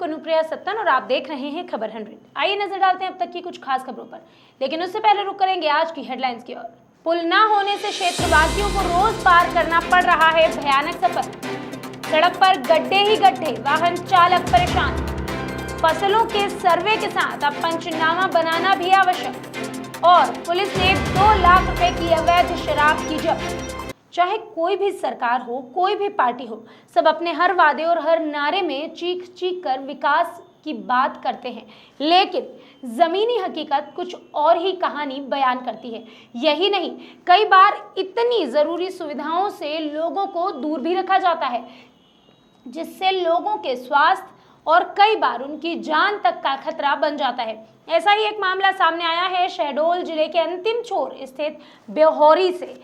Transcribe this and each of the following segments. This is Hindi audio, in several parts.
अनुप्रिया सत्तन और आप देख रहे हैं खबर 100। आइए नजर डालते हैं अब तक की कुछ खास खबरों पर, लेकिन उससे पहले रुक करेंगे आज की हेडलाइंस की ओर। पुल न होने से क्षेत्रवासियों को रोज पार करना पड़ रहा है भयानक सफर। सड़क पर गड्ढे ही गड्ढे, वाहन चालक परेशान। फसलों के सर्वे के साथ अब पंचनामा बनाना भी आवश्यक। और पुलिस ने 2 लाख रुपए की अवैध शराब की जब्त। चाहे कोई भी सरकार हो, कोई भी पार्टी हो, सब अपने हर वादे और हर नारे में चीख चीख कर विकास की बात करते हैं, लेकिन जमीनी हकीकत कुछ और ही कहानी बयान करती है। यही नहीं, कई बार इतनी जरूरी सुविधाओं से लोगों को दूर भी रखा जाता है, जिससे लोगों के स्वास्थ्य और कई बार उनकी जान तक का खतरा बन जाता है। ऐसा ही एक मामला सामने आया है शहडोल जिले के अंतिम छोर स्थित ब्योहरी से।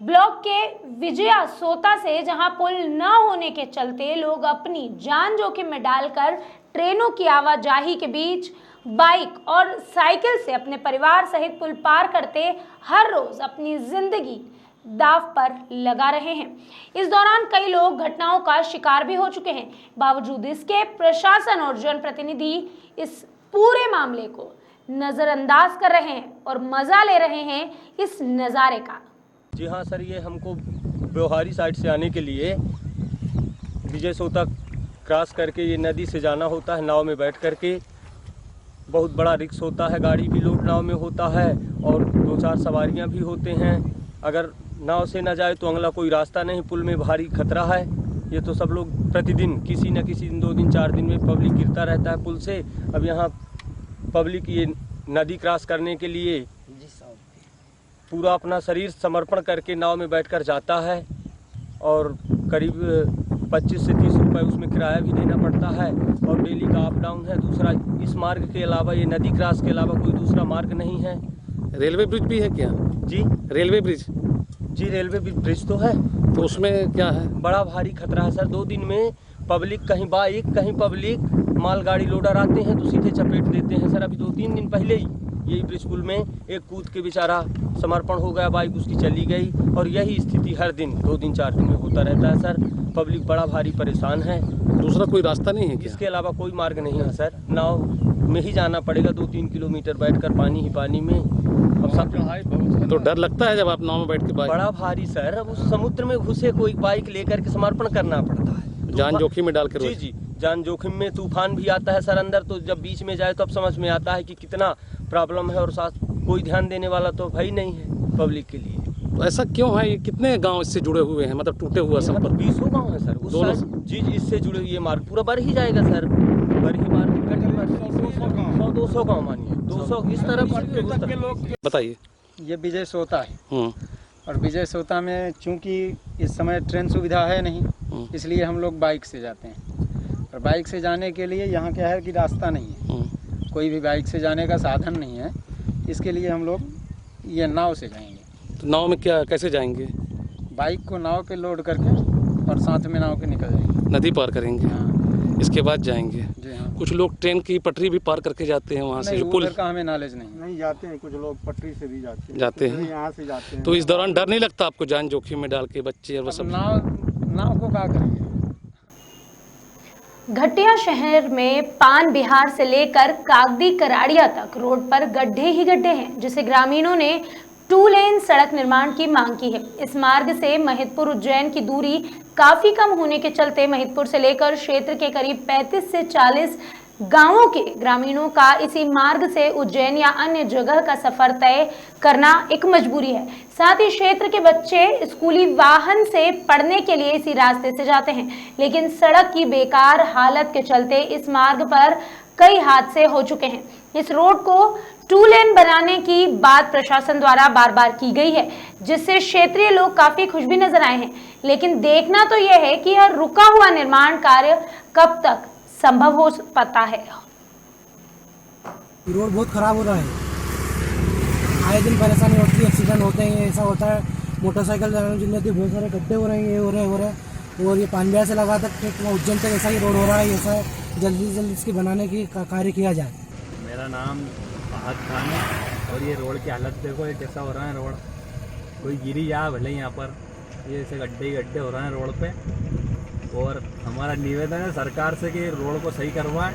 ब्लॉक के विजया सोता से, जहां पुल न होने के चलते लोग अपनी जान जोखिम में डालकर ट्रेनों की आवाजाही के बीच बाइक और साइकिल से अपने परिवार सहित पुल पार करते हर रोज अपनी जिंदगी दाव पर लगा रहे हैं। इस दौरान कई लोग घटनाओं का शिकार भी हो चुके हैं। बावजूद इसके प्रशासन और जनप्रतिनिधि इस पूरे मामले को नजरअंदाज कर रहे हैं और मजा ले रहे हैं इस नज़ारे का। जी हाँ सर, ये हमको ब्योहारी साइड से आने के लिए विजय सोता क्रॉस करके ये नदी से जाना होता है नाव में बैठ करके। बहुत बड़ा रिस्क होता है, गाड़ी भी लोड नाव में होता है और 2-4 सवारियां भी होते हैं। अगर नाव से ना जाए तो अगला कोई रास्ता नहीं, पुल में भारी खतरा है। ये तो सब लोग प्रतिदिन किसी न किसी दिन 2 दिन 4 दिन में पब्लिक गिरता रहता है पुल से। अब यहाँ पब्लिक ये नदी क्रॉस करने के लिए पूरा अपना शरीर समर्पण करके नाव में बैठकर जाता है और करीब 25 से 30 रुपये उसमें किराया भी देना पड़ता है और डेली का अप डाउन है। दूसरा, इस मार्ग के अलावा, ये नदी क्रॉस के अलावा कोई दूसरा मार्ग नहीं है। रेलवे ब्रिज भी है क्या? जी, रेलवे ब्रिज? जी, रेलवे ब्रिज तो है। तो उसमें क्या है? बड़ा भारी खतरा है सर। 2 दिन में पब्लिक, कहीं बाइक कहीं पब्लिक, मालगाड़ी लोडर आते हैं तो सीधे चपेट देते हैं सर। अभी 2-3 दिन पहले ही यही ब्रिज पुल में एक कूद के बेचारा समर्पण हो गया, बाइक उसकी चली गई। और यही स्थिति हर दिन 2 दिन 4 दिन में होता रहता है सर। पब्लिक बड़ा भारी परेशान है। दूसरा कोई रास्ता नहीं है क्या? इसके अलावा कोई मार्ग नहीं है सर। नाव में ही जाना पड़ेगा 2-3 किलोमीटर बैठकर, पानी ही पानी में। अब सब तो डर लगता है जब आप नाव में बैठ के? बड़ा भारी सर। अब उस समुद्र में घुसे कोई बाइक लेकर के समर्पण करना पड़ता है, जान जोखिम में डालकर। जी जी, जान जोखिम में। तूफान भी आता है सर अंदर, तो जब बीच में जाए तो अब समझ में आता है कि कितना प्रॉब्लम है। और साथ कोई ध्यान देने वाला तो भाई नहीं है पब्लिक के लिए। तो ऐसा क्यों है? ये कितने गांव इससे जुड़े हुए हैं, मतलब टूटे हुआ संपर्क? 20 गाँव है सर उस दोनों। जी, इससे जुड़े हुए मार्ग पूरा बढ़ ही जाएगा सर। बढ़ ही मार्ग 100-200 गाँव मानिए, 200 इस तरफ से। बताइए। ये विजय सोता है और विजय सोता में चूंकि इस समय ट्रेन सुविधा है नहीं, इसलिए हम लोग बाइक से जाते हैं। और बाइक से जाने के लिए यहाँ क्या है कि रास्ता नहीं है, कोई भी बाइक से जाने का साधन नहीं है। इसके लिए हम लोग ये नाव से जाएंगे। तो नाव में क्या, कैसे जाएंगे? बाइक को नाव पे लोड करके और साथ में नाव के निकल जाएंगे, नदी पार करेंगे। हाँ। इसके बाद जाएंगे। जी हाँ। कुछ लोग ट्रेन की पटरी भी पार करके जाते हैं वहाँ से, जो पुल का हमें नॉलेज नहीं जाते हैं। कुछ लोग पटरी से भी जाते हैं। यहाँ से जाते हैं। तो इस दौरान डर नहीं लगता आपको, जान जोखिम में डाल के बच्चे और वो सब? नाव को क्या करेंगे? घटिया शहर में पान बिहार से लेकर कागदी कराड़िया तक रोड पर गड्ढे ही गड्ढे हैं, जिसे ग्रामीणों ने 2 लेन सड़क निर्माण की मांग की है। इस मार्ग से महिदपुर उज्जैन की दूरी काफी कम होने के चलते महिदपुर से लेकर क्षेत्र के करीब 35 से 40 गांवों के ग्रामीणों का इसी मार्ग से उज्जैन या अन्य जगह का सफर तय करना एक मजबूरी है। साथ ही क्षेत्र के बच्चे स्कूली वाहन से पढ़ने के लिए इसी रास्ते से जाते हैं, लेकिन सड़क की बेकार हालत के चलते इस मार्ग पर कई हादसे हो चुके हैं। इस रोड को 2 लेन बनाने की बात प्रशासन द्वारा बार बार की गई है, जिससे क्षेत्रीय लोग काफी खुश भी नजर आए हैं। लेकिन देखना तो यह है कि यह रुका हुआ निर्माण कार्य कब तक संभव हो पाता है। रोड बहुत खराब हो रहा है, आए दिन परेशानी होती है, एक्सीडेंट होते हैं। ऐसा होता है मोटरसाइकिल जिनमें बहुत सारे गड्ढे हो रहे हैं, हो रहे हैं। और ये पानबिहार से लगा तक उज्जैन तक ऐसा ही रोड हो रहा है। ऐसा जल्दी से जल्दी इसकी बनाने की कार्य किया जाए। मेरा नाम फहद खान है और ये रोड की हालत देखो, ये कैसा हो रहा है रोड। कोई गिरी जा भले यहाँ पर, ये ऐसे गड्ढे ही गड्ढे हो रहे हैं रोड पे। और हमारा निवेदन है सरकार से कि रोड को सही करवाएं।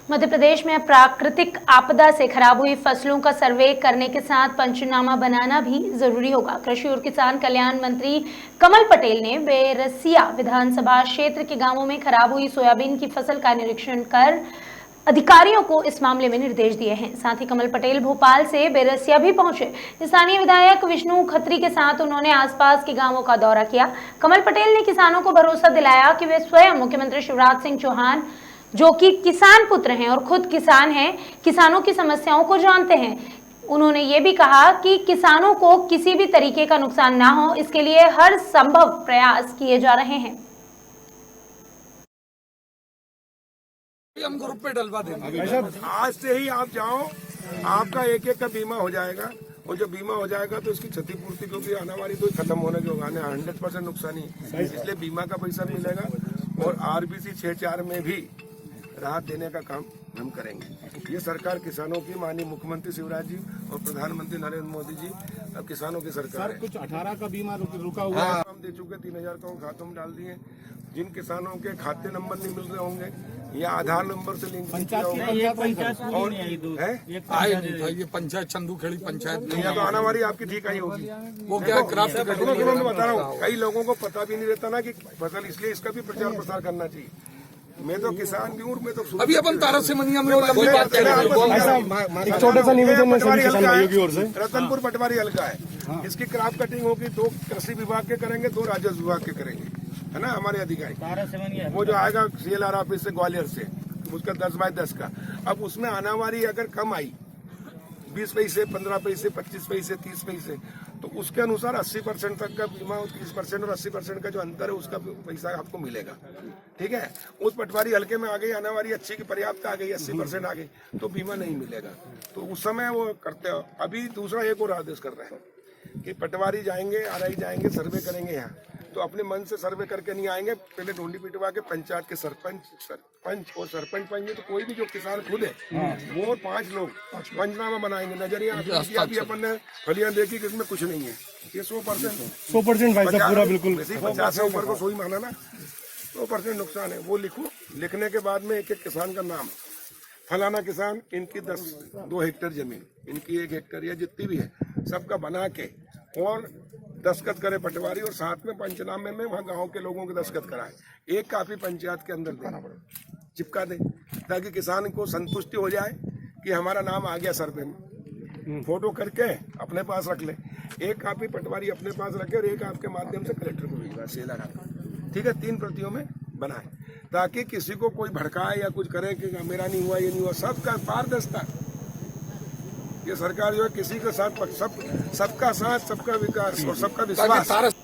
मध्य प्रदेश में प्राकृतिक आपदा से खराब हुई फसलों का सर्वे करने के साथ पंचनामा बनाना भी जरूरी होगा। कृषि और किसान कल्याण मंत्री कमल पटेल ने बेरसिया विधानसभा क्षेत्र के गांवों में खराब हुई सोयाबीन की फसल का निरीक्षण कर अधिकारियों को इस मामले में निर्देश दिए हैं। साथ ही कमल पटेल भोपाल से बेरसिया भी पहुंचे। स्थानीय विधायक विष्णु खत्री के साथ उन्होंने आसपास के गांवों का दौरा किया। कमल पटेल ने किसानों को भरोसा दिलाया कि वे स्वयं मुख्यमंत्री शिवराज सिंह चौहान, जो कि किसान पुत्र हैं और खुद किसान हैं, किसानों की समस्याओं को जानते हैं। उन्होंने ये भी कहा कि किसानों को किसी भी तरीके का नुकसान ना हो, इसके लिए हर संभव प्रयास किए जा रहे हैं। हम ग्रुप पे डलवा देंगे। आज से ही आप जाओ, आपका एक एक का बीमा हो जाएगा, और जब बीमा हो जाएगा तो इसकी क्षतिपूर्ति, क्योंकि आने वाली तो खत्म होने के होगा, 100% नुकसानी, इसलिए बीमा का पैसा मिलेगा। और RBC 6-4 में भी राहत देने का काम हम करेंगे। ये सरकार किसानों की, माननीय मुख्यमंत्री शिवराज जी और प्रधानमंत्री नरेंद्र मोदी जी, अब किसानों की सरकार है। कुछ 18 का बीमा रुका हुआ है, हम दे चुके, 3000 का खातों में डाल दिए। जिन किसानों के खाते नंबर नहीं मिल रहे होंगे या आधार नंबर से लिंक नहीं किया होगा, और ये पंचायत चंदूखेड़ी पंचायत या तो आना वाली आपकी ठीक आई होगी। वो क्या क्राफ्ट मैं बता रहा हूँ, कई लोगों को पता भी नहीं रहता ना कि फसल, इसलिए इसका भी प्रचार प्रसार करना चाहिए। मैं तो किसान भी हूँ, मैं तो अभी अपन तारसिमनिया में लंबी बात कर रहे हैं। एक छोटा सा निवेदन है सभी किसान भाइयों की ओर से। रतनपुर पटवारी हल्का है, इसकी क्रॉप कटिंग होगी, 2 कृषि विभाग के करेंगे, 2 राजस्व विभाग के करेंगे, है ना, हमारे अधिकारी। वो जो आएगा CLR ऑफिस से, ग्वालियर से, उसका 10x10 का। अब उसमें आनावारी अगर कम आई, 20 पैसे, 15 पैसे, 25 पैसे, 30 पैसे, तो उसके अनुसार 80% तक का बीमा, 30% और 80% का जो अंतर है उसका पैसा आपको मिलेगा। ठीक है, उस पटवारी हल्के में आ गई आनावारी अच्छी की पर्याप्त आ गई, 80% आ गई, तो बीमा नहीं मिलेगा। तो उस समय वो करते हो। अभी दूसरा एक और आदेश कर रहे हैं कि पटवारी जाएंगे, RI जाएंगे, सर्वे करेंगे यहाँ, तो अपने मन से सर्वे करके नहीं आएंगे, पहले ढूंढी पिटवा के पंचायत के सरपंच और सरपंच पाएंगे, तो कोई भी जो किसान खुद है वो और 5 लोग पंचनामा बनाएंगे। नजरिया अभी अपन ने फलियां देखी कि इसमें कुछ नहीं है, ये 100% भाई साहब पूरा बिल्कुल 50 से ऊपर को सोई माना ना, 100% नुकसान है। वो लिखो, लिखने के बाद में एक एक किसान का नाम, फलाना किसान, इनकी 2 हेक्टेयर जमीन, इनकी 1 हेक्टेयर या जितनी भी है, सबका बना के और दस्तखत करे पटवारी, और साथ में पंचनामे में वहाँ गांव के लोगों के दस्तखत कराए। एक काफी पंचायत के अंदर देना चिपका दे, ताकि किसान को संतुष्टि हो जाए कि हमारा नाम आ गया सर्वे में। फोटो करके अपने पास रख ले, एक कापी पटवारी अपने पास रखे और एक आपके माध्यम से कलेक्टर को भेजवा, CLR। ठीक है, 3 प्रतियों में बनाए, ताकि किसी को कोई भड़काए या कुछ करे कि मेरा नहीं हुआ, ये नहीं हुआ। सबका पारदर्शिता, ये सरकार जो है किसी के साथ सबका साथ, सबका विकास और सबका विश्वास।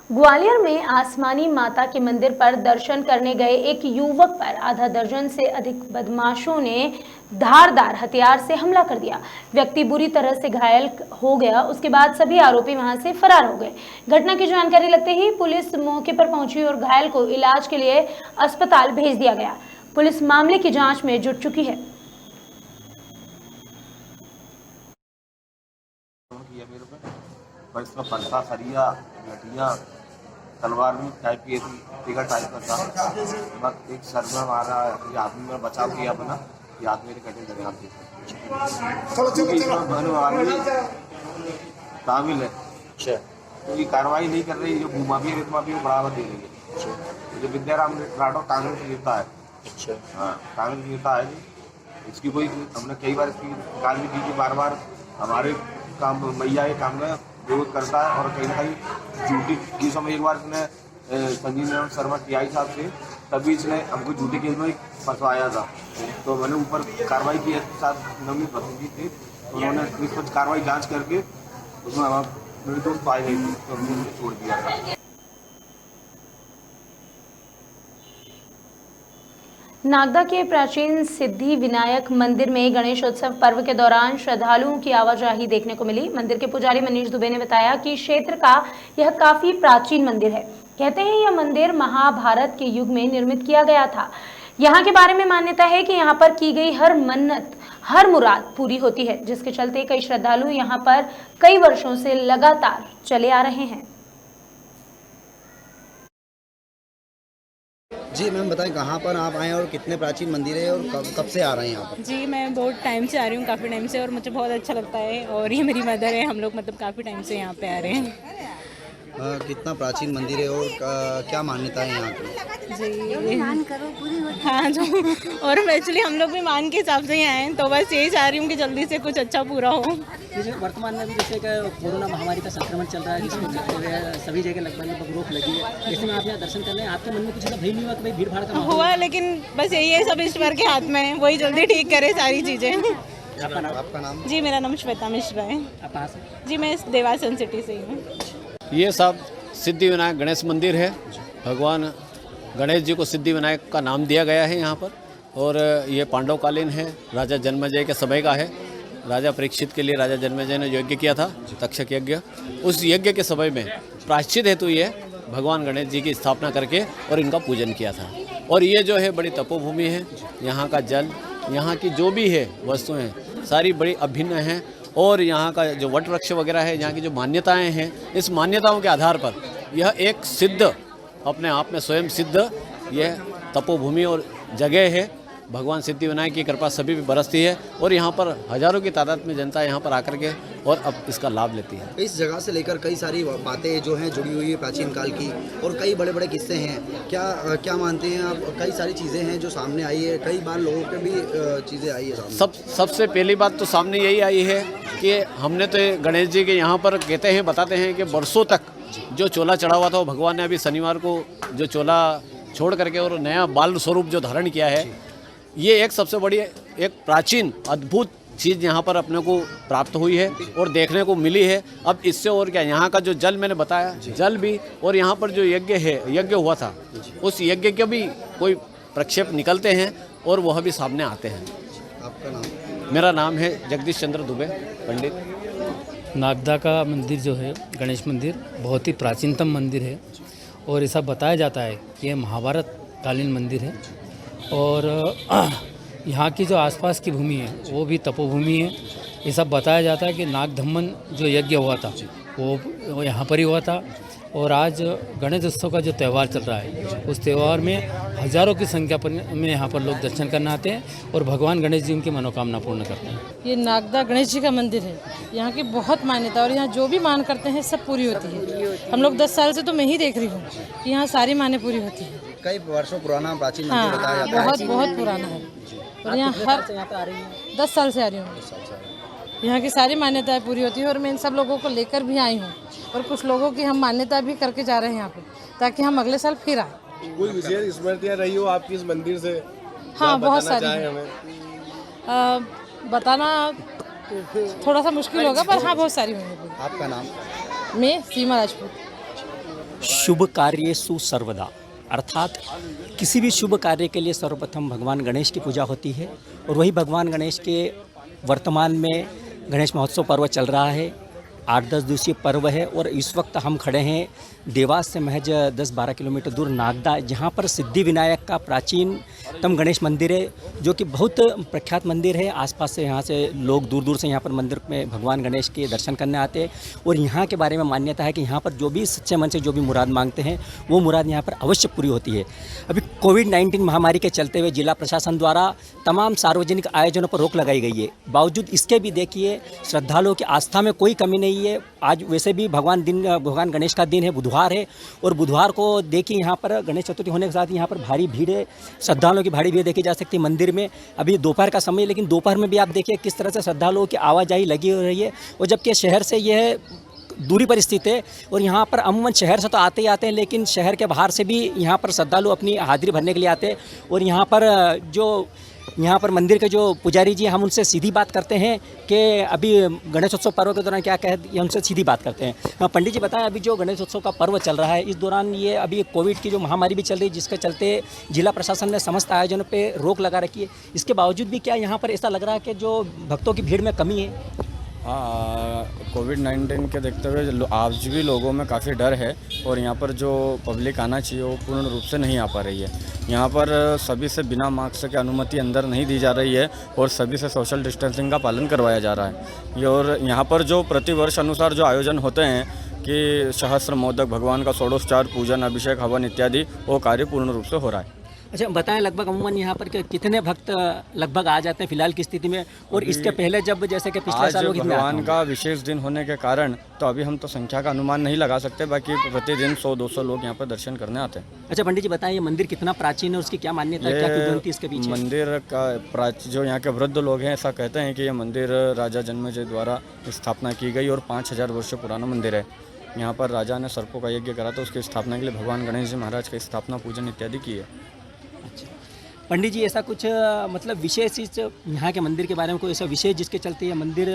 ग्वालियर में आसमानी माता के मंदिर पर दर्शन करने गए एक युवक पर आधा दर्जन से अधिक बदमाशों ने धारदार हथियार से हमला कर दिया। व्यक्ति बुरी तरह से घायल हो गया। उसके बाद सभी आरोपी वहां से फरार हो गए। घटना की जानकारी लगते ही पुलिस मौके पर पहुंची और घायल को इलाज के लिए अस्पताल भेज दिया गया। पुलिस मामले की जांच में जुट चुकी है। इसमें पंता, सरिया, लठिया, तलवार में टाइप की थी, टिका टाइप का था। बस एक सर में मारा, ये आदमी में बचाव किया अपना, ये आदमी ने कटे जगह शामिल है। क्योंकि कार्रवाई नहीं कर रही, जो भूमाफिया रेत माफिया को बढ़ावा दे रही है। जो विद्याराम राठौर कांग्रेस नेता है, हाँ कांग्रेस नेता है, इसकी कोई हमने कई बार इसकी निकाल भी की, बार हमारे काम मैया के काम में विरोध करता है। और कहीं ना कहीं झूठी केसों में, एक बार इसने संजीव शर्मा TI साहब से, तभी इसने हमको झूठे केस में फंसवाया था। तो मैंने ऊपर कार्रवाई की है, साथ नवी प्रतिनिधि थे, उन्होंने इस पर कार्रवाई जांच करके उसमें मेरे दोस्त पाए गए थे, तो हमने उनको छोड़ दिया था। नागदा के प्राचीन सिद्धि विनायक मंदिर में गणेशोत्सव पर्व के दौरान श्रद्धालुओं की आवाजाही देखने को मिली। मंदिर के पुजारी मनीष दुबे ने बताया कि क्षेत्र का यह काफी प्राचीन मंदिर है। कहते हैं यह मंदिर महाभारत के युग में निर्मित किया गया था। यहाँ के बारे में मान्यता है कि यहाँ पर की गई हर मन्नत हर मुराद पूरी होती है, जिसके चलते कई श्रद्धालु यहाँ पर कई वर्षों से लगातार चले आ रहे हैं। जी मैम बताएं कहाँ पर आप आए और कितने प्राचीन मंदिर है और कब से आ रहे हैं यहाँ पर? जी मैं बहुत टाइम से आ रही हूँ, काफ़ी टाइम से, और मुझे बहुत अच्छा लगता है। और ये मेरी मदर है, हम लोग मतलब काफ़ी टाइम से यहाँ पे आ रहे हैं। कितना प्राचीन मंदिर है और क्या मान्यता है यहाँ की? जी मान करो पूरी हाँ जो और एक्चुअली हम लोग भी मान के हिसाब से ही आए हैं, तो बस यही चाह रही हूँ कि जल्दी से कुछ अच्छा पूरा हो। वर्तमान में भी जैसे कोरोना महामारी का संक्रमण चल रहा है, जिसमें सभी जगह लगभग रोक लगी है, जैसे में आप यहाँ दर्शन कर रहे हैं, आपके मन में कुछ ऐसा भय नहीं हुआ कि भाई भीड़ भाड़ का हुआ, लेकिन बस यही है, सब ईश्वर के हाथ में है, वही जल्दी ठीक करे सारी चीज़ें। आपका नाम? जी मेरा नाम श्वेता मिश्रा है। आप कहाँ से? जी मैं देवासन सिटी से ही हूँ। ये सब सिद्धि विनायक गणेश मंदिर है। भगवान गणेश जी को सिद्धि विनायक का नाम दिया गया है यहाँ पर, और ये पांडवकालीन है, राजा जन्मेजय के समय का है। राजा परीक्षित के लिए राजा जन्मेजय ने यज्ञ किया था, तक्षक यज्ञ। उस यज्ञ के समय में प्रायश्चित हेतु ये भगवान गणेश जी की स्थापना करके और इनका पूजन किया था। और ये जो है बड़ी तपोभूमि है, यहाँ का जल, यहाँ की जो भी है वस्तुएँ सारी बड़ी अभिन्न हैं। और यहाँ का जो वट वृक्ष वगैरह है, यहाँ की जो मान्यताएं हैं, इस मान्यताओं के आधार पर यह एक सिद्ध, अपने आप में स्वयं सिद्ध यह तपोभूमि और जगह है। भगवान सिद्धि विनायक की कृपा सभी भी बरसती है, और यहाँ पर हजारों की तादाद में जनता यहाँ पर आकर के और अब इसका लाभ लेती है। इस जगह से लेकर कई सारी बातें जो हैं जुड़ी हुई है प्राचीन काल की, और कई बड़े बड़े किस्से हैं। क्या मानते हैं आप? कई सारी चीज़ें हैं जो सामने आई है, कई बार लोगों के भी चीज़ें आई है सामने। सबसे पहली बात तो सामने यही आई है कि हमने तो गणेश जी के यहाँ पर कहते हैं, बताते हैं कि बरसों तक जो चोला चढ़ा हुआ था, वो भगवान ने अभी शनिवार को जो चोला छोड़ करके और नया बाल स्वरूप जो धारण किया है, ये एक सबसे बड़ी एक प्राचीन अद्भुत चीज़ यहाँ पर अपने को प्राप्त हुई है और देखने को मिली है। अब इससे और क्या, यहाँ का जो जल मैंने बताया, जल भी, और यहाँ पर जो यज्ञ हुआ था, उस यज्ञ के भी कोई प्रक्षेप निकलते हैं और वह भी सामने आते हैं। आपका नाम? मेरा नाम है जगदीश चंद्र दुबे पंडित। नागदा का मंदिर जो है, गणेश मंदिर, बहुत ही प्राचीनतम मंदिर है, और ऐसा बताया जाता है कि यह महाभारत कालीन मंदिर है। और यहाँ की जो आसपास की भूमि है वो भी तपोभूमि है। ये सब बताया जाता है कि नागधम्मन जो यज्ञ हुआ था वो यहाँ पर ही हुआ था। और आज गणेश उत्सव का जो त्यौहार चल रहा है, उस त्यौहार में हज़ारों की संख्या में यहाँ पर लोग दर्शन करने आते हैं और भगवान गणेश जी उनकी मनोकामना पूर्ण करते हैं। ये नागदा गणेश जी का मंदिर है, यहाँ की बहुत मान्यता, और यहाँ जो भी मान करते हैं सब पूरी होती है। हम लोग 10 साल से तो मैं ही देख रही हूँ कि यहाँ सारी माने पूरी होती है। कई वर्षों पुराना प्राचीन मंदिर बताया जाता है। बहुत पुराना है, और यहाँ हर 10 साल से आ रही हूँ। यहाँ की सारी मान्यताएं पूरी होती है, और मैं इन सब लोगों को लेकर भी आई हूँ, और कुछ लोगों की हम मान्यता भी करके जा रहे हैं यहाँ पे, ताकि हम अगले साल फिर आए। कोई विशेष स्मृतियाँ रही हो आपकी इस मंदिर से? हाँ बहुत सारी बताना थोड़ा सा मुश्किल होगा, पर हाँ बहुत सारी होंगी। आपका नाम? मैं सीमा राजपूत। शुभ कार्येषु सर्वदा, अर्थात किसी भी शुभ कार्य के लिए सर्वप्रथम भगवान गणेश की पूजा होती है। और वही भगवान गणेश के वर्तमान में गणेश महोत्सव पर्व चल रहा है, 8-10 दिवसीय पर्व है। और इस वक्त हम खड़े हैं देवास से महज 10-12 किलोमीटर दूर नागदा, जहाँ पर सिद्धि विनायक का प्राचीनतम गणेश मंदिर है, जो कि बहुत प्रख्यात मंदिर है। आसपास से यहाँ से लोग दूर दूर से यहाँ पर मंदिर में भगवान गणेश के दर्शन करने आते हैं। और यहाँ के बारे में मान्यता है कि यहाँ पर जो भी सच्चे मन से जो भी मुराद मांगते हैं, वो मुराद यहाँ पर अवश्य पूरी होती है। अभी कोविड-19 महामारी के चलते हुए जिला प्रशासन द्वारा तमाम सार्वजनिक आयोजनों पर रोक लगाई गई है। बावजूद इसके भी देखिए श्रद्धालुओं की आस्था में कोई कमी नहीं है। आज वैसे भी भगवान गणेश का दिन है, बुधवार है, और बुधवार को देखिए यहाँ पर गणेश चतुर्थी होने के साथ यहाँ पर भारी भीड़ है, श्रद्धालुओं की भारी भीड़ देखी जा सकती है मंदिर में। अभी दोपहर का समय है, लेकिन दोपहर में भी आप देखिए किस तरह से श्रद्धालुओं की आवाजाही लगी हो रही है। और जबकि शहर से यह दूरी पर स्थित है, और यहाँ पर अमूमन शहर से तो आते ही आते हैं, लेकिन शहर के बाहर से भी यहाँ पर श्रद्धालु अपनी हाजिरी भरने के लिए आते हैं। और यहाँ पर मंदिर के जो पुजारी जी, हम उनसे सीधी बात करते हैं कि अभी गणेशोत्सव पर्व के दौरान क्या ये उनसे सीधी बात करते हैं। पंडित जी बताएं, अभी जो गणेशोत्सव का पर्व चल रहा है, इस दौरान ये अभी कोविड की जो महामारी भी चल रही है, जिसके चलते जिला प्रशासन ने समस्त आयोजनों पे रोक लगा रखी है, इसके बावजूद भी क्या यहाँ पर ऐसा लग रहा है कि जो भक्तों की भीड़ में कमी है? कोविड-19 के देखते हुए आज भी लोगों में काफ़ी डर है और यहाँ पर जो पब्लिक आना चाहिए वो पूर्ण रूप से नहीं आ पा रही है। यहाँ पर सभी से बिना मास्क के अनुमति अंदर नहीं दी जा रही है और सभी से सोशल डिस्टेंसिंग का पालन करवाया जा रहा है। और यहाँ पर जो प्रतिवर्ष अनुसार जो आयोजन होते हैं कि सहस्त्र मोदक, भगवान का षोडशोपचार पूजन, अभिषेक, हवन इत्यादि, वो कार्य पूर्ण रूप से हो रहा है। अच्छा बताएं, लगभग अमूमन यहाँ पर कितने भक्त लगभग आ जाते हैं फिलहाल की स्थिति में, और इसके पहले जब जैसे कि पिछले सालों की भगवान का विशेष दिन होने के कारण तो अभी हम तो संख्या का अनुमान नहीं लगा सकते, बाकी प्रतिदिन 100-200 लोग यहाँ पर दर्शन करने आते हैं। अच्छा पंडित जी बताएं, ये मंदिर कितना प्राचीन है, उसकी क्या मान्यता है, क्या किंवदंती इसके पीछे? मंदिर का जो यहाँ के वृद्ध लोग हैं ऐसा कहते हैं कि ये मंदिर राजा जन्मेजय द्वारा स्थापना की गई और 5000 वर्ष पुराना मंदिर है। यहाँ पर राजा ने सर्पों का यज्ञ करा था, उसकी स्थापना के लिए भगवान गणेश जी महाराज की स्थापना पूजन इत्यादि की है। अच्छा पंडित जी, ऐसा कुछ मतलब विशेष इस यहाँ के मंदिर के बारे में कोई ऐसा विशेष जिसके चलते ये मंदिर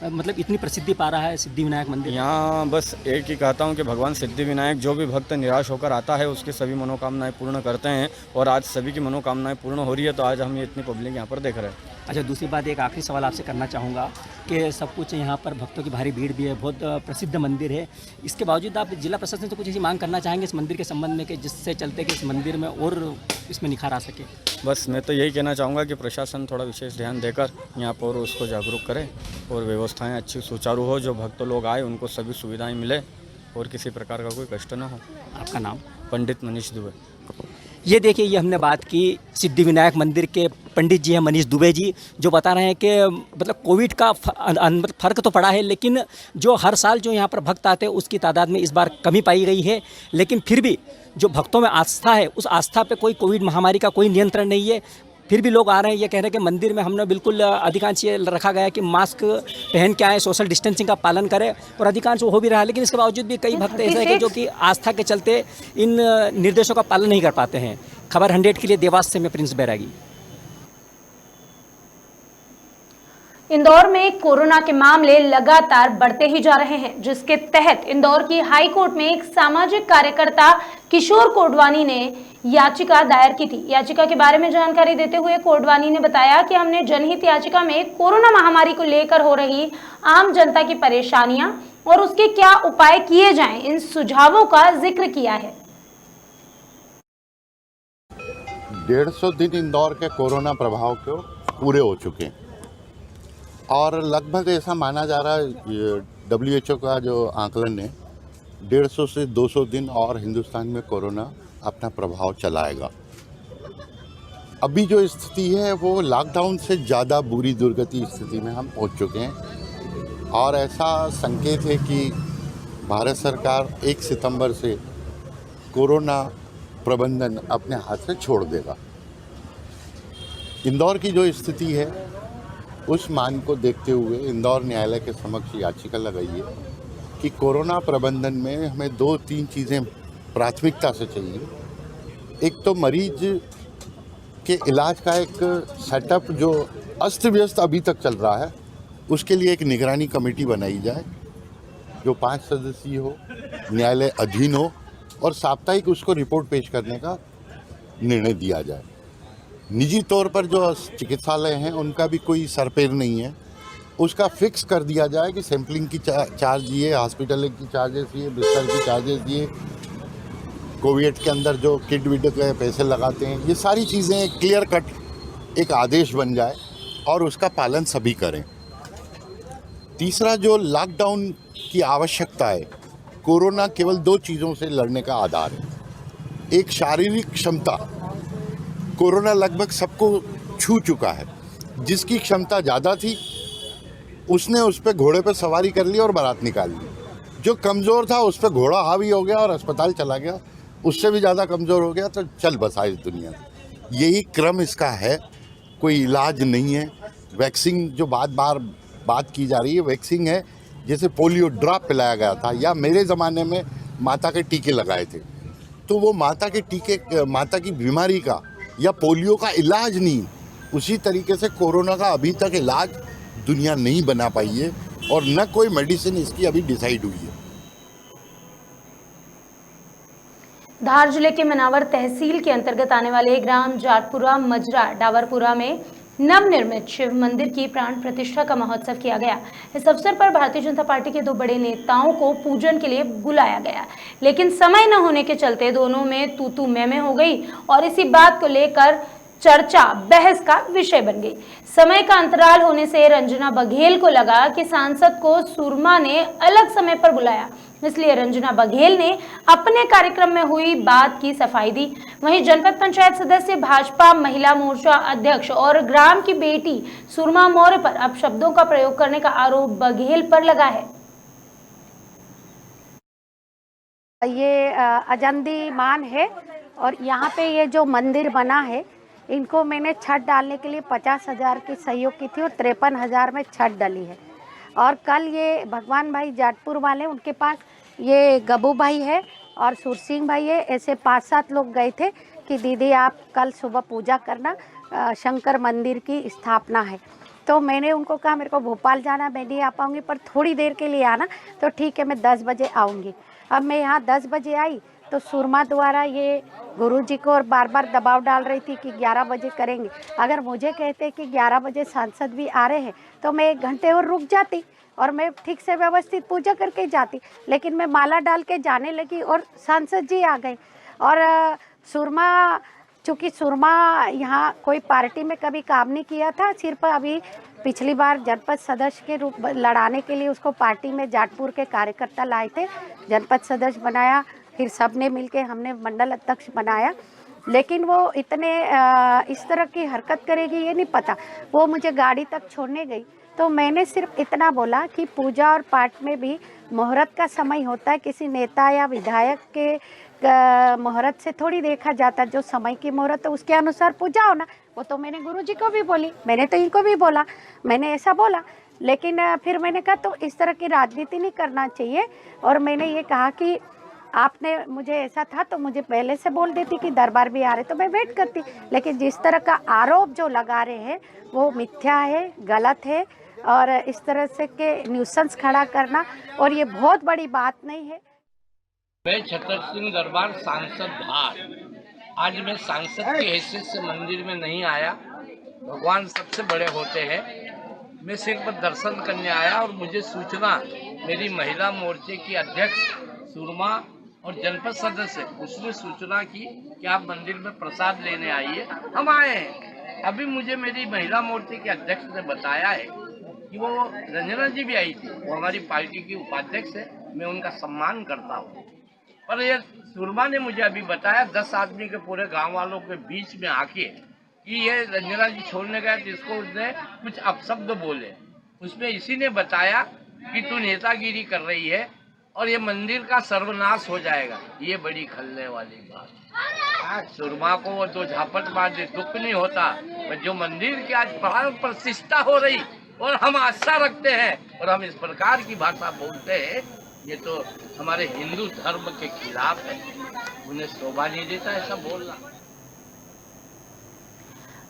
मतलब इतनी प्रसिद्धि पा रहा है, सिद्धि विनायक मंदिर? यहाँ बस एक ही कहता हूँ कि भगवान सिद्धि विनायक जो भी भक्त निराश होकर आता है उसकी सभी मनोकामनाएं पूर्ण करते हैं और आज सभी की मनोकामनाएं पूर्ण हो रही है, तो आज हम ये इतनी पब्लिक यहाँ पर देख रहे हैं। अच्छा दूसरी बात, एक आखिरी सवाल आपसे करना चाहूँगा कि सब कुछ यहाँ पर भक्तों की भारी भीड़ भी है, बहुत प्रसिद्ध मंदिर है, इसके बावजूद आप जिला प्रशासन से कुछ ऐसी मांग करना चाहेंगे इस मंदिर के संबंध में कि जिससे चलते कि इस मंदिर में और इसमें निखार आ सके? बस मैं तो यही कहना चाहूँगा कि प्रशासन थोड़ा विशेष ध्यान देकर यहाँ पर उसको जागरूक करे और व्यवस्थाएं अच्छी सुचारू हो, जो भक्त लोग आए उनको सभी सुविधाएं मिले और किसी प्रकार का कोई कष्ट न हो। आपका नाम? पंडित मनीष दुबे। ये देखिए, ये हमने बात की सिद्धि विनायक मंदिर के पंडित जी हैं मनीष दुबे जी, जो बता रहे हैं कि मतलब कोविड का फ़र्क तो पड़ा है, लेकिन जो हर साल जो यहाँ पर भक्त आते हैं उसकी तादाद में इस बार कमी पाई गई है, लेकिन फिर भी जो भक्तों में आस्था है उस आस्था पे कोई कोविड महामारी का कोई नियंत्रण नहीं है। फिर भी लोग आ रहे हैं, ये कह रहे हैं कि मंदिर में हमने बिल्कुल अधिकांश ये रखा गया है कि मास्क पहन के आए, सोशल डिस्टेंसिंग का पालन करें, और अधिकांश वो हो भी रहा है, लेकिन इसके बावजूद भी कई भक्त ऐसे हैं कि जो कि आस्था के चलते इन निर्देशों का पालन नहीं कर पाते हैं। खबर 100 के लिए देवास से मैं प्रिंस बैरागी। इंदौर में कोरोना के मामले लगातार बढ़ते ही जा रहे हैं, जिसके तहत इंदौर की हाई कोर्ट में एक सामाजिक कार्यकर्ता किशोर कोडवानी ने याचिका दायर की थी। याचिका के बारे में जानकारी देते हुए कोडवानी ने बताया कि हमने जनहित याचिका में कोरोना महामारी को लेकर हो रही आम जनता की परेशानियां और उसके क्या उपाय किए जाएं, इन सुझावों का जिक्र किया है। 150 दिन इंदौर के कोरोना प्रभाव को पूरे हो चुके हैं और लगभग ऐसा माना जा रहा है, WHO का जो आंकलन है, 150 से 200 दिन और हिंदुस्तान में कोरोना अपना प्रभाव चलाएगा। अभी जो स्थिति है वो लॉकडाउन से ज़्यादा बुरी दुर्गति स्थिति में हम पहुंच चुके हैं और ऐसा संकेत है कि भारत सरकार 1 सितंबर से कोरोना प्रबंधन अपने हाथ से छोड़ देगा। इंदौर की जो स्थिति है उस मान को देखते हुए इंदौर न्यायालय के समक्ष याचिका लगाई है कि कोरोना प्रबंधन में हमें 2-3 चीज़ें प्राथमिकता से चाहिए। एक तो मरीज के इलाज का एक सेटअप जो अस्त व्यस्त अभी तक चल रहा है, उसके लिए एक निगरानी कमेटी बनाई जाए जो 5 सदस्यीय हो, न्यायालय अधीन हो और साप्ताहिक उसको रिपोर्ट पेश करने का निर्णय दिया जाए। निजी तौर पर जो चिकित्सालय हैं उनका भी कोई सरपेर नहीं है, उसका फिक्स कर दिया जाए कि सैंपलिंग की चार्ज ये, हॉस्पिटल की चार्जेस ये, बिस्तर की चार्जेस ये, कोविड के अंदर जो किट विट के पैसे लगाते हैं, ये सारी चीज़ें क्लियर कट एक आदेश बन जाए और उसका पालन सभी करें। तीसरा, जो लॉकडाउन की आवश्यकता है, कोरोना केवल 2 चीज़ों से लड़ने का आधार है। एक शारीरिक क्षमता, कोरोना लगभग सबको छू चुका है, जिसकी क्षमता ज़्यादा थी उसने उस पर घोड़े पर सवारी कर ली और बारात निकाल ली। जो कमज़ोर था उस पर घोड़ा हावी हो गया और अस्पताल चला गया, उससे भी ज़्यादा कमज़ोर हो गया तो चल बसा इस दुनिया में। यही क्रम इसका है, कोई इलाज नहीं है। वैक्सीन जो बात की जा रही है, वैक्सीन है जैसे पोलियो ड्रॉप पिलाया गया था या मेरे ज़माने में माता के टीके लगाए थे, तो वो माता के टीके माता की बीमारी का या पोलियो का इलाज नहीं, उसी तरीके से कोरोना का अभी तक इलाज दुनिया नहीं बना पाई है और न कोई मेडिसिन इसकी अभी डिसाइड हुई है। धार जिले के मनावर तहसील के अंतर्गत आने वाले ग्राम जाटपुरा मजरा डावरपुरा में नवनिर्मित शिव मंदिर की प्राण प्रतिष्ठा का महोत्सव किया गया। इस अवसर पर भारतीय जनता पार्टी के 2 बड़े नेताओं को पूजन के लिए बुलाया गया, लेकिन समय न होने के चलते दोनों में तू मैं हो गई और इसी बात को लेकर चर्चा बहस का विषय बन गई। समय का अंतराल होने से रंजना बघेल को लगा कि सांसद को सुरमा ने अलग समय पर बुलाया, इसलिए रंजना बघेल ने अपने कार्यक्रम में हुई बात की सफाई दी। वहीं जनपद पंचायत सदस्य, भाजपा महिला मोर्चा अध्यक्ष और ग्राम की बेटी सुरमा मौर्य पर अपशब्दों का प्रयोग करने का आरोप बघेल पर लगा है। ये अजंदी मान है और यहाँ पे ये जो मंदिर बना है, इनको मैंने छत डालने के लिए 50,000 की सहयोग की थी और 53,000 में छत डली है। और कल ये भगवान भाई जाटपुर वाले, उनके पास ये गबू भाई है और सुरसिंह भाई है, ऐसे 5-7 लोग गए थे कि दीदी आप कल सुबह पूजा करना, शंकर मंदिर की स्थापना है। तो मैंने उनको कहा मेरे को भोपाल जाना, मैं नहीं आ पाऊँगी, पर थोड़ी देर के लिए आना। तो ठीक है, मैं 10 बजे आऊँगी। अब मैं यहाँ 10 बजे आई तो सुरमा द्वारा ये गुरुजी को और बार बार दबाव डाल रही थी कि 11 बजे करेंगे। अगर मुझे कहते कि 11 बजे सांसद भी आ रहे हैं तो मैं 1 घंटे और रुक जाती और मैं ठीक से व्यवस्थित पूजा करके जाती, लेकिन मैं माला डाल के जाने लगी और सांसद जी आ गए। और सुरमा, चूँकि सुरमा यहाँ कोई पार्टी में कभी काम नहीं किया था, सिर्फ अभी पिछली बार जनपद सदस्य के रूप लड़ाने के लिए उसको पार्टी में जाटपुर के कार्यकर्ता लाए थे, जनपद सदस्य बनाया, फिर सब ने मिल के हमने मंडल अध्यक्ष बनाया। लेकिन वो इतने इस तरह की हरकत करेगी ये नहीं पता। वो मुझे गाड़ी तक छोड़ने गई तो मैंने सिर्फ इतना बोला कि पूजा और पाठ में भी मुहूर्त का समय होता है, किसी नेता या विधायक के मुहूर्त से थोड़ी देखा जाता, जो समय की मुहूर्त है उसके अनुसार पूजा होना। वो तो मैंने गुरुजी को भी बोली, मैंने तो इनको भी बोला, मैंने ऐसा बोला। लेकिन फिर मैंने कहा तो इस तरह की राजनीति नहीं करना चाहिए। और मैंने ये कहा कि आपने मुझे ऐसा था तो मुझे पहले से बोल देती कि दरबार भी आ रहे तो मैं वेट करती। लेकिन जिस तरह का आरोप जो लगा रहे हैं वो मिथ्या है, गलत है, और इस तरह से के न्यूसेंस खड़ा करना, और ये बहुत बड़ी बात नहीं है। मैं छतर सिंह दरबार सांसद धार, आज मैं सांसद की हैसियत से मंदिर में नहीं आया। भगवान सबसे बड़े होते हैं, मैं सिर्फ दर्शन करने आया और मुझे सूचना मेरी महिला मोर्चे की अध्यक्ष सुरमा और जनपद सदस्य, उसने सूचना की कि आप मंदिर में प्रसाद लेने आइए। हम आए हैं। अभी मुझे मेरी महिला मोर्चे के अध्यक्ष ने बताया है कि वो रंजना जी भी आई थी, वो हमारी पार्टी की उपाध्यक्ष है, मैं उनका सम्मान करता हूँ। पर ये सुरमा ने मुझे अभी बताया 10 आदमी के पूरे गांव वालों के बीच में आके कि ये रंजना जी छोड़ने गए तो इसको उसने कुछ अपशब्द बोले। उसमें इसी ने बताया कि तू नेतागिरी कर रही है और ये मंदिर का सर्वनाश हो जाएगा। ये बड़ी खलने वाली बात। सुरमा को वो 2 झापट मार दे, दुख नहीं होता। पर जो मंदिर की आज प्राण प्रतिष्ठा हो रही और हम आस्था रखते हैं और हम इस प्रकार की भाषा बोलते हैं, ये तो हमारे हिंदू धर्म के खिलाफ है। उन्हें शोभा नहीं देता ऐसा बोलना।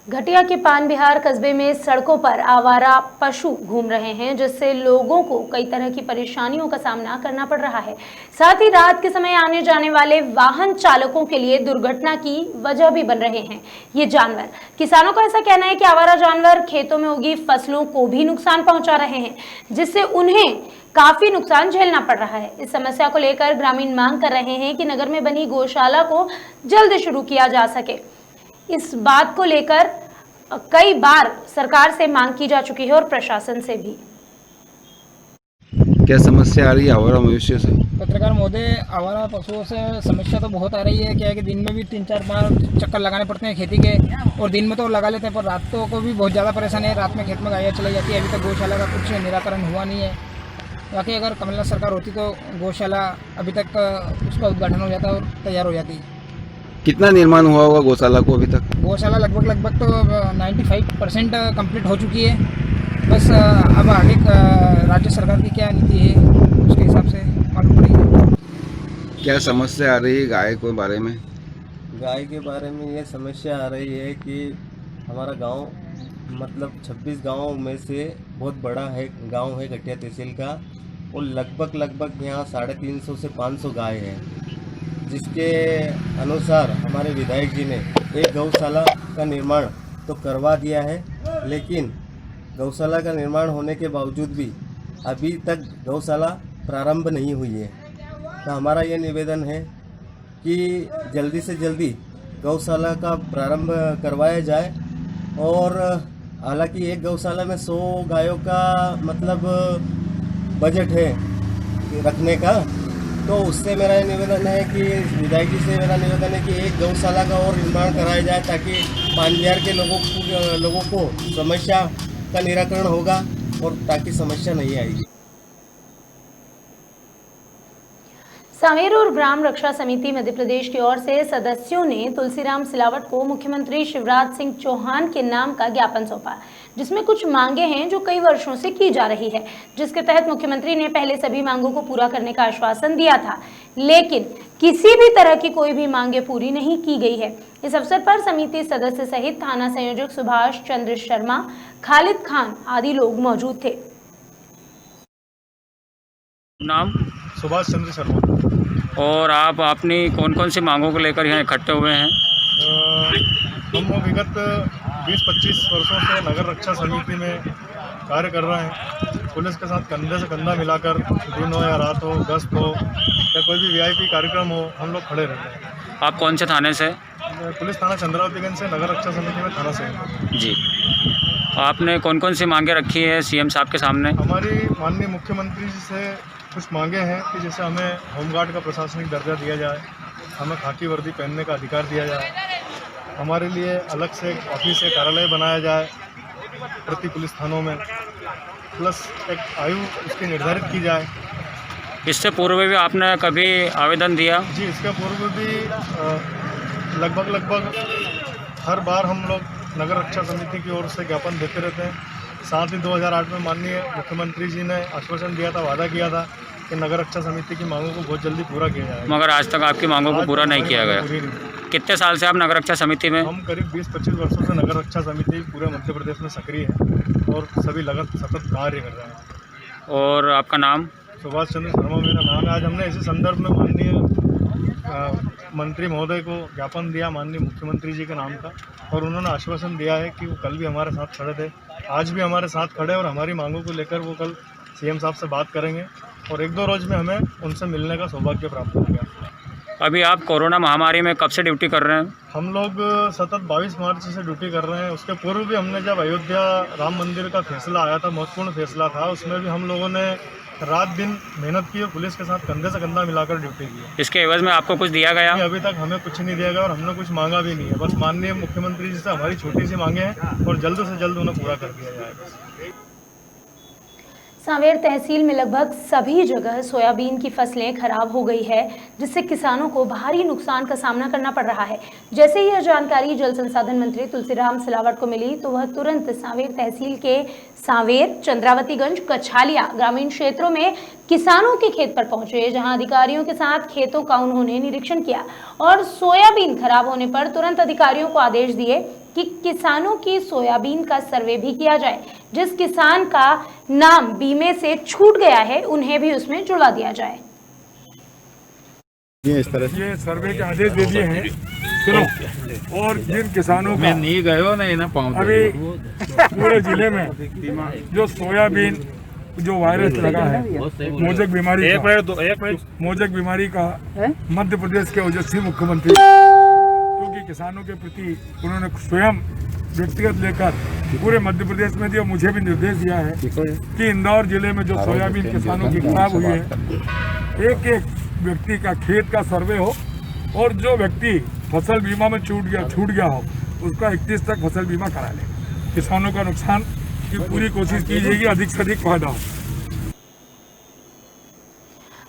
घटिया के पान बिहार कस्बे में सड़कों पर आवारा पशु घूम रहे हैं, जिससे लोगों को कई तरह की परेशानियों का सामना करना पड़ रहा है। साथ ही रात के समय आने जाने वाले वाहन चालकों के लिए दुर्घटना की वजह भी बन रहे हैं ये जानवर। किसानों का ऐसा कहना है कि आवारा जानवर खेतों में उगी फसलों को भी नुकसान पहुंचा रहे हैं, जिससे उन्हें काफी नुकसान झेलना पड़ रहा है। इस समस्या को लेकर ग्रामीण मांग कर रहे हैं कि नगर में बनी गौशाला को जल्द शुरू किया जा सके। इस बात को लेकर कई बार सरकार से मांग की जा चुकी है और प्रशासन से भी। क्या समस्या आ रही है आवारा मवेशियों से? पत्रकार महोदय, आवारा पशुओं से समस्या तो बहुत आ रही है। क्या है कि दिन में भी 3-4 बार चक्कर लगाने पड़ते हैं खेती के, और दिन में तो लगा लेते हैं, पर रातों को भी बहुत ज़्यादा परेशानी है। रात में खेत में गायें चली जाती है। अभी तक गौशाला का कुछ निराकरण हुआ नहीं है। बाकी अगर कमलनाथ सरकार होती तो गौशाला अभी तक उसका उद्घाटन हो जाता और तैयार हो जाती। कितना निर्माण हुआ होगा गौशाला को अभी तक? गौशाला लगभग तो 95% कंप्लीट हो चुकी है। बस अब आगे राज्य सरकार की क्या नीति है उसके हिसाब से मालूम पड़ेगी। क्या समस्या आ रही है गाय के बारे में? गाय के बारे में ये समस्या आ रही है कि हमारा गांव मतलब 26 गांवों में से बहुत बड़ा है गांव है घटिया तहसील का, और लगभग यहाँ 350 से 500 गाय है, जिसके अनुसार हमारे विधायक जी ने एक गौशाला का निर्माण तो करवा दिया है, लेकिन गौशाला का निर्माण होने के बावजूद भी अभी तक गौशाला प्रारंभ नहीं हुई है। तो हमारा ये निवेदन है कि जल्दी से जल्दी गौशाला का प्रारंभ करवाया जाए। और हालांकि एक गौशाला में 100 गायों का मतलब बजट है रखने का, तो उससे मेरा ये निवेदन है कि विधायक जी से मेरा निवेदन है कि एक गौशाला का और निर्माण कराया जाए ताकि पानबिहार के लोगों को समस्या का निराकरण होगा और ताकि समस्या नहीं आएगी। सांवेर और ग्राम रक्षा समिति मध्य प्रदेश की ओर से सदस्यों ने तुलसीराम सिलावट को मुख्यमंत्री शिवराज सिंह चौहान के नाम का ज्ञापन सौंपा, जिसमें कुछ मांगे हैं जो कई वर्षों से की जा रही है, जिसके तहत मुख्यमंत्री ने पहले सभी मांगों को पूरा करने का आश्वासन दिया था, लेकिन किसी भी तरह की कोई भी मांगे पूरी नहीं की गई है। इस अवसर पर समिति सदस्य सहित थाना संयोजक सुभाष चंद्र शर्मा, खालिद खान आदि लोग मौजूद थे। नाम? सुभाष चंद्र शर्मा। और आप अपनी कौन कौन सी मांगों को लेकर यहाँ इकट्ठे हुए हैं? हम विगत 20-25 वर्षों से नगर रक्षा समिति में कार्य कर रहे हैं। पुलिस के साथ कंधे से कंधा मिलाकर दिन हो या रात हो, गश्त हो या कोई भी वीआईपी कार्यक्रम हो, हम लोग खड़े रहते हैं। आप कौन से थाने से? पुलिस थाना चंद्रावतीगंज से, नगर रक्षा समिति में थाना से। जी, आपने कौन कौन सी मांगे रखी है सीएम साहब के सामने? हमारी माननीय मुख्यमंत्री जी से कुछ मांगे हैं कि जैसे हमें होमगार्ड का प्रशासनिक दर्जा दिया जाए, हमें खाकी वर्दी पहनने का अधिकार दिया जाए, हमारे लिए अलग से एक ऑफिस, एक कार्यालय बनाया जाए प्रति पुलिस थानों में, प्लस एक आयु उसकी निर्धारित की जाए। इससे पूर्व भी आपने कभी आवेदन दिया? जी, इसके पूर्व भी लगभग हर बार हम लोग नगर रक्षा समिति की ओर से ज्ञापन देते रहते हैं। साथ ही 2008 में माननीय मुख्यमंत्री जी ने आश्वासन दिया था, वादा किया था कि नगर रक्षा समिति की मांगों को बहुत जल्दी पूरा किया जाएगा, मगर आज तक आपकी मांगों को पूरा नहीं किया गया। कितने साल से आप नगर रक्षा समिति में? हम करीब 20-25 वर्षों से नगर रक्षा समिति पूरे मध्य प्रदेश में सक्रिय है और सभी सतत कार्य कर रहे हैं। और आपका नाम? सुभाष चंद्र शर्मा मेरा नाम है। आज हमने इसी संदर्भ में माननीय मंत्री महोदय को ज्ञापन दिया माननीय मुख्यमंत्री जी के नाम का, और उन्होंने आश्वासन दिया है कि वो कल भी हमारे साथ खड़े थे, आज भी हमारे साथ खड़े, और हमारी मांगों को लेकर वो कल सीएम साहब से बात करेंगे और 1-2 रोज में हमें उनसे मिलने का सौभाग्य प्राप्त हो गया। अभी आप कोरोना महामारी में कब से ड्यूटी कर रहे हैं? हम लोग सतत 22 मार्च से ड्यूटी कर रहे हैं। उसके पूर्व भी हमने जब अयोध्या राम मंदिर का फैसला आया था, महत्वपूर्ण फैसला था, उसमें भी हम लोगों ने रात दिन मेहनत की और पुलिस के साथ कंधे से कंधा मिलाकर ड्यूटी की। इसके एवज में आपको कुछ दिया गया? अभी तक हमें कुछ नहीं दिया गया और हमने कुछ मांगा भी नहीं है। बस माननीय मुख्यमंत्री जी से हमारी छोटी सी मांगे हैं और जल्द से जल्द उन्हें पूरा कर दिया जाएगा। सांवेर तहसील में लगभग सभी जगह सोयाबीन की फसलें खराब हो गई है, जिससे किसानों को भारी नुकसान का सामना करना पड़ रहा है। जैसे ही यह जानकारी जल संसाधन मंत्री तुलसीराम सिलावट को मिली तो वह तुरंत सांवेर तहसील के सांवेर, चंद्रावतीगंज, कछालिया ग्रामीण क्षेत्रों में किसानों के खेत पर पहुंचे, जहां अधिकारियों के साथ खेतों का उन्होंने निरीक्षण किया और सोयाबीन खराब होने पर तुरंत अधिकारियों को आदेश दिए कि किसानों की सोयाबीन का सर्वे भी किया जाए। जिस किसान का नाम बीमे से छूट गया है उन्हें भी उसमें जुड़ा दिया जाए। ये सर्वे के आदेश दे दिए हैं, सुनो। और जिन किसानों का नहीं गयो नहीं ना पाऊँ अभी पूरे जिले में जो सोयाबीन जो वायरस लगा है, मोजक बीमारी का मध्य प्रदेश के ओजस्वी मुख्यमंत्री, क्योंकि किसानों के प्रति उन्होंने स्वयं व्यक्तिगत लेकर पूरे मध्य प्रदेश में दिया, मुझे भी निर्देश दिया है कि इंदौर जिले में जो सोयाबीन किसानों की खराब हुई है, एक एक व्यक्ति का खेत का सर्वे हो और जो व्यक्ति फसल बीमा में छूट गया हो उसका 31 तक फसल बीमा करा ले। किसानों का नुकसान की पूरी कोशिश की जाएगी, अधिक से अधिक फायदा हो।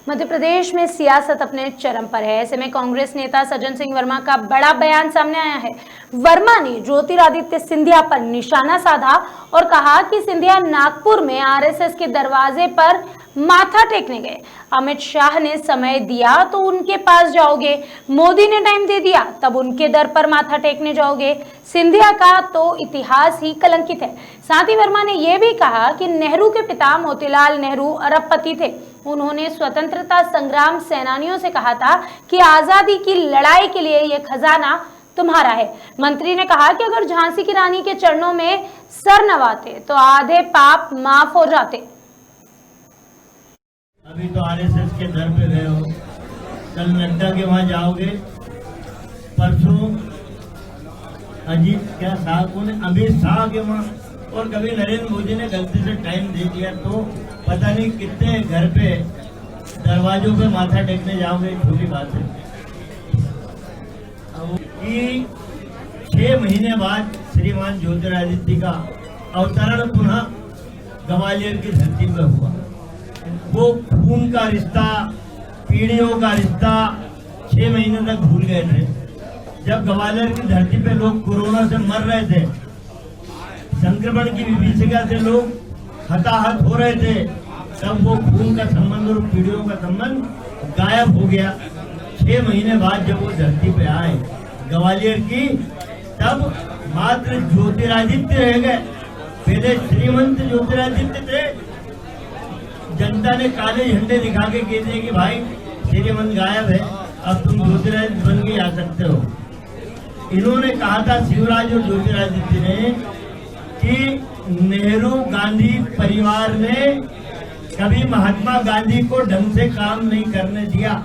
मध्य प्रदेश में सियासत अपने चरम पर है। ऐसे में कांग्रेस नेता सज्जन सिंह वर्मा का बड़ा बयान सामने आया है। वर्मा ने ज्योतिरादित्य सिंधिया पर निशाना साधा और कहा कि सिंधिया नागपुर में आरएसएस के दरवाजे पर माथा टेकने गए। अमित शाह ने समय दिया तो उनके पास जाओगे, मोदी ने टाइम दे दिया तब उनके दर पर माथा टेकने जाओगे। सिंधिया का तो इतिहास ही कलंकित है। साथ ही वर्मा ने यह भी कहा कि नेहरू के पिता मोतीलाल नेहरू अरबपति थे। उन्होंने स्वतंत्रता संग्राम सेनानियों से कहा था कि आजादी की लड़ाई के लिए यह खजाना तुम्हारा है। मंत्री ने कहा कि अगर झांसी की रानी के चरणों में सर नवाते तो आधे पाप माफ हो जाते। अभी तो आरएसएस के दर पे गए हो, कल नड्डा के वहां जाओगे, परसों अमित शाह के वहां, और कभी नरेंद्र मोदी ने गलती से टाइम दे दिया तो पता नहीं कितने घर पे दरवाजों पे माथा टेकने जाओगे। छोटी बात है कि 6 महीने बाद श्रीमान ज्योतिरादित्य का अवतरण पुनः ग्वालियर की धरती पर हुआ। वो खून का रिश्ता, पीढ़ियों का रिश्ता 6 महीने तक भूल गए थे। जब ग्वालियर की धरती पे लोग कोरोना से मर रहे थे, संक्रमण की विभीषिका से लोग हताहत हो रहे थे, तब वो खून का संबंध और पीढ़ियों का संबंध गायब हो गया। 6 महीने बाद जब वो धरती पे आए ग्वालियर की, तब मात्र ज्योतिरादित्य रह गए। पहले श्रीमंत ज्योतिरादित्य थे, जनता ने काले झंडे दिखा के कह दिए कि भाई श्रीमंत गायब है, अब तुम ज्योतिरादित्य बन के आ सकते हो। इन्होंने कहा था शिवराज और ज्योतिरादित्य ने कि नेहरू गांधी परिवार ने कभी महात्मा गांधी को ढंग से काम नहीं करने दिया।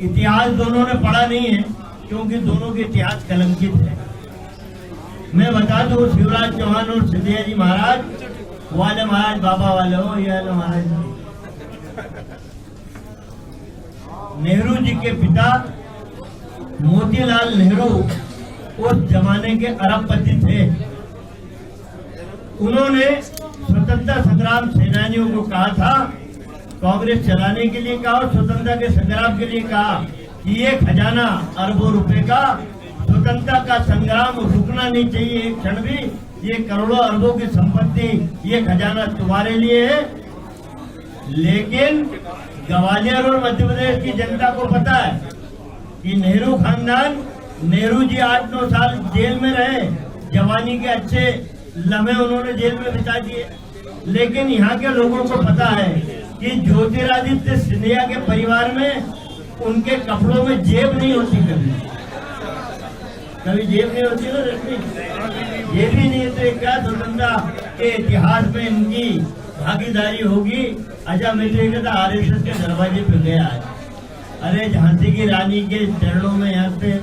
इतिहास दोनों ने पढ़ा नहीं है, क्योंकि दोनों के इतिहास कलंकित है। मैं बता दूं, शिवराज चौहान और सिंधिया जी महाराज वाले महाराज बाबा वाले हो, ये वाले महाराज नेहरू जी के पिता मोतीलाल नेहरू उस जमाने के अरबपति थे। उन्होंने स्वतंत्रता संग्राम सेनानियों को कहा था, कांग्रेस चलाने के लिए कहा और स्वतंत्रता के संग्राम के लिए कहा कि ये खजाना अरबों रुपए का, स्वतंत्रता का संग्राम रुकना नहीं चाहिए एक क्षण भी। ये करोड़ों अरबों की संपत्ति, ये खजाना तुम्हारे लिए है। लेकिन ग्वालियर और मध्य प्रदेश की जनता को पता है कि नेहरू खानदान, नेहरू जी 8-9 साल जेल में रहे, जवानी के अच्छे लम्हे उन्होंने जेल में बिता दिए। लेकिन यहाँ के लोगों को पता है कि ज्योतिरादित्य सिंधिया के परिवार में उनके कपड़ों में जेब नहीं होती, कभी जेब नहीं होती ना रखनी, ये भी नहीं है तो क्या स्वतंत्रता के इतिहास में इनकी भागीदारी होगी। अच्छा, मैं तो कहता आरएसएस के दरवाजे पे गया है। अरे झांसी की रानी के चरणों में यहाँ पे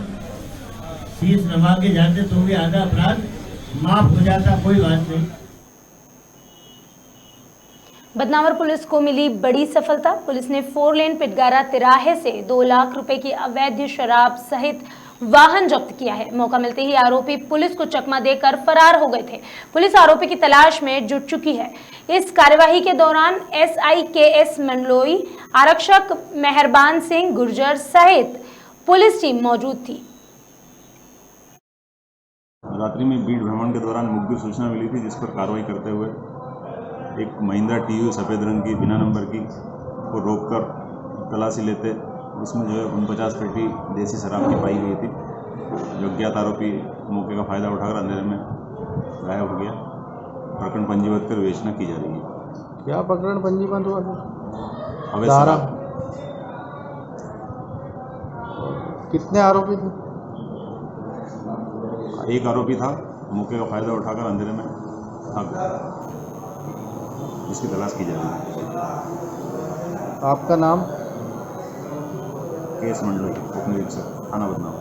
शीश नवा के जाते तो भी आधा अपराध माफ हो जाता, कोई बात नहीं। बदनावर पुलिस को मिली बड़ी सफलता। पुलिस ने 4 लेन पिटगारा तिराहे से 2 लाख रुपए की अवैध शराब सहित वाहन जब्त किया है। मौका मिलते ही आरोपी पुलिस को चकमा देकर फरार हो गए थे। पुलिस आरोपी की तलाश में जुट चुकी है। इस कार्यवाही के दौरान SIKS मंडलोई, आरक्षक मेहरबान सिंह गुर्जर सहित पुलिस टीम मौजूद थी। रात्रि में बीट भ्रमण के दौरान मुखबिर सूचना मिली थी, जिस पर कार्रवाई करते हुए एक महिंद्रा TU सफ़ेद रंग की बिना नंबर की को रोककर तलाशी लेते उसमें जो है 49 पेटी देसी शराब की पाई हुई थी। जो अज्ञात आरोपी मौके का फ़ायदा उठाकर अंधेरे में गायब हो गया। प्रकरण पंजीबद्ध कर विवेचना की जा रही है। क्या प्रकरण पंजीबद्ध हुआ? अवैध शराब। कितने आरोपी थे? एक आरोपी था, मौके का फ़ायदा उठाकर अंधेरे में भाग गया। इसकी तलाश की जा रही है। आपका नाम? केस मंडलोई, उप निरीक्षक, थाना बदनाम।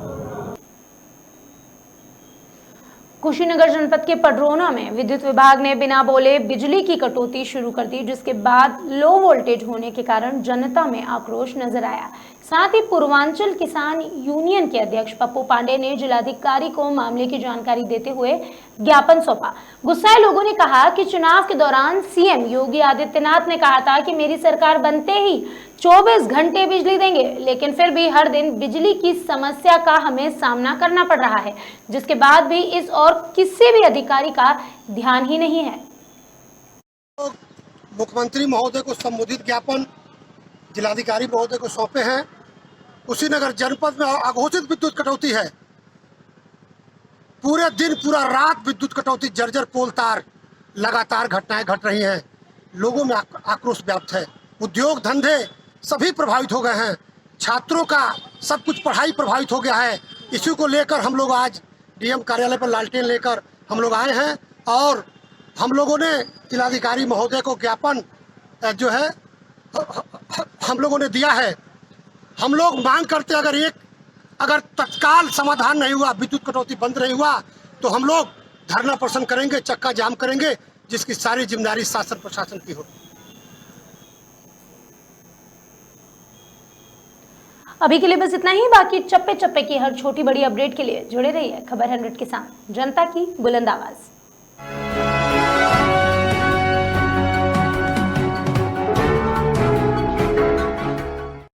कुशीनगर जनपद के पडरौना में विद्युत विभाग ने बिना बोले बिजली की कटौती शुरू कर दी, जिसके बाद लो वोल्टेज होने के कारण जनता में आक्रोश नजर आया। साथ ही पूर्वांचल किसान यूनियन के अध्यक्ष पप्पू पांडे ने जिलाधिकारी को मामले की जानकारी देते हुए ज्ञापन सौंपा। गुस्साए लोगों ने कहा कि चुनाव के दौरान सीएम योगी आदित्यनाथ ने कहा था कि मेरी सरकार बनते ही 24 घंटे बिजली देंगे, लेकिन फिर भी हर दिन बिजली की समस्या का हमें सामना करना पड़ रहा है, जिसके बाद भी इस और किसी भी अधिकारी का ध्यान ही नहीं है। मुख्यमंत्री महोदय को संबोधित ज्ञापन जिलाधिकारी महोदय को सौंपे हैं। कुशीनगर जनपद में अघोषित विद्युत कटौती है। पूरे दिन पूरा रात विद्युत कटौती, जर्जर पोल तार, लगातार घटनाएं घट रही हैं। लोगों में आक्रोश व्याप्त है। उद्योग धंधे सभी प्रभावित हो गए हैं। छात्रों का सब कुछ पढ़ाई प्रभावित हो गया है। इसी को लेकर हम लोग आज डीएम कार्यालय पर लालटेन लेकर हम लोग आए हैं और हम लोगों ने जिलाधिकारी महोदय को ज्ञापन जो है हम लोगों ने दिया है। हम लोग मांग करते अगर तत्काल समाधान नहीं हुआ, विद्युत कटौती बंद नहीं हुआ तो हम लोग धरना प्रदर्शन करेंगे, चक्का जाम करेंगे, जिसकी सारी जिम्मेदारी शासन प्रशासन की होगी। अभी के लिए बस इतना ही। बाकी चप्पे चप्पे की हर छोटी बड़ी अपडेट के लिए जुड़े रहिए खबर 100 के साथ, जनता की बुलंद आवाज।